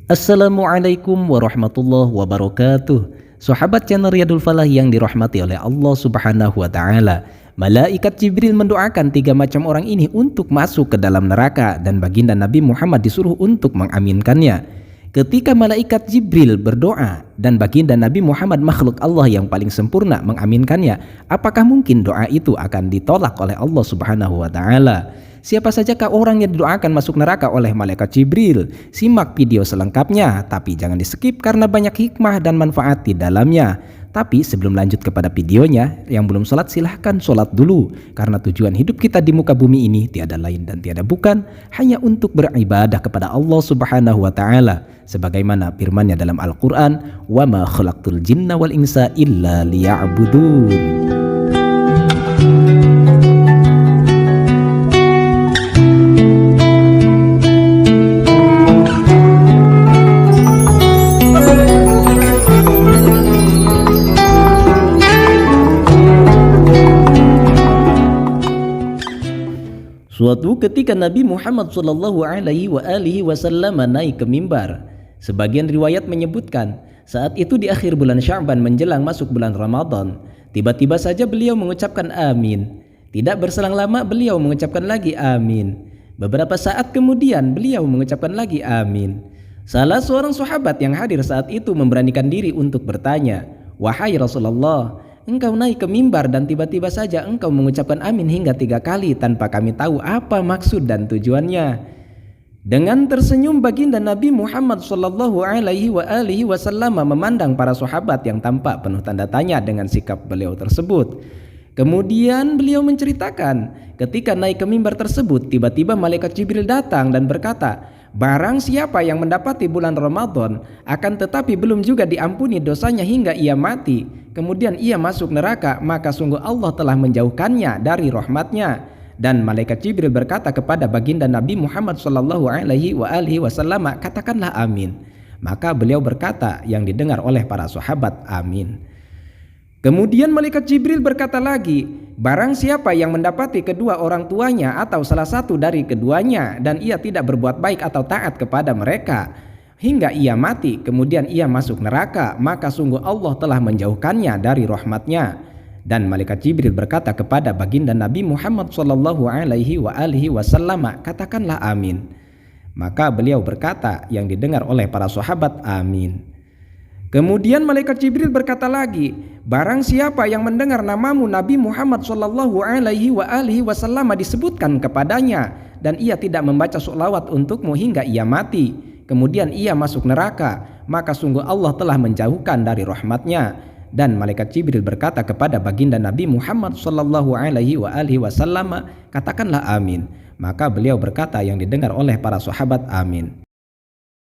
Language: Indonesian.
Assalamualaikum warahmatullahi wabarakatuh. Sahabat channel Riyadul Falah yang dirahmati oleh Allah Subhanahu wa taala. Malaikat Jibril mendoakan 3 macam orang ini untuk masuk ke dalam neraka dan baginda Nabi Muhammad disuruh untuk mengaminkannya. Ketika malaikat Jibril berdoa dan baginda Nabi Muhammad makhluk Allah yang paling sempurna mengaminkannya, apakah mungkin doa itu akan ditolak oleh Allah Subhanahu wa taala? Siapa sajakah orang yang didoakan masuk neraka oleh malaikat Jibril? Simak video selengkapnya, tapi jangan di-skip karena banyak hikmah dan manfaat di dalamnya. Tapi sebelum lanjut kepada videonya, yang belum sholat silahkan sholat dulu. Karena tujuan hidup kita di muka bumi ini tiada lain dan tiada bukan, hanya untuk beribadah kepada Allah Subhanahu wa ta'ala. Sebagaimana firman-Nya dalam Al-Quran, "Wa ma khalaqtul jinna wal insa illa liya'budun." Suatu ketika Nabi Muhammad SAW naik ke mimbar. Sebagian riwayat menyebutkan saat itu di akhir bulan Sya'ban menjelang masuk bulan Ramadan. Tiba-tiba saja beliau mengucapkan amin. Tidak berselang lama beliau mengucapkan lagi amin. Beberapa saat kemudian beliau mengucapkan lagi amin. Salah seorang sahabat yang hadir saat itu memberanikan diri untuk bertanya, "Wahai Rasulullah, engkau naik ke mimbar dan tiba-tiba saja engkau mengucapkan amin hingga 3 kali tanpa kami tahu apa maksud dan tujuannya." Dengan tersenyum baginda Nabi Muhammad SAW memandang para sahabat yang tampak penuh tanda tanya dengan sikap beliau tersebut. Kemudian beliau menceritakan ketika naik ke mimbar tersebut tiba-tiba malaikat Jibril datang dan berkata, "Barang siapa yang mendapati bulan Ramadan akan tetapi belum juga diampuni dosanya hingga ia mati, kemudian ia masuk neraka, maka sungguh Allah telah menjauhkannya dari rahmatnya." Dan malaikat Jibril berkata kepada baginda Nabi Muhammad SAW, "Katakanlah amin." Maka beliau berkata yang didengar oleh para sahabat, "Amin." Kemudian malaikat Jibril berkata lagi, "Barang siapa yang mendapati kedua orang tuanya atau salah satu dari keduanya dan ia tidak berbuat baik atau taat kepada mereka hingga ia mati, kemudian ia masuk neraka, maka sungguh Allah telah menjauhkannya dari rahmatnya." Dan malaikat Jibril berkata kepada baginda Nabi Muhammad SAW, "Katakanlah amin." Maka beliau berkata yang didengar oleh para sahabat, "Amin." Kemudian malaikat Jibril berkata lagi, "Barang siapa yang mendengar namamu Nabi Muhammad SAW disebutkan kepadanya dan ia tidak membaca sholawat untukmu hingga ia mati, kemudian ia masuk neraka, maka sungguh Allah telah menjauhkan dari rahmatnya." Dan malaikat Jibril berkata kepada baginda Nabi Muhammad SAW, "Katakanlah amin." Maka beliau berkata yang didengar oleh para sahabat, "Amin."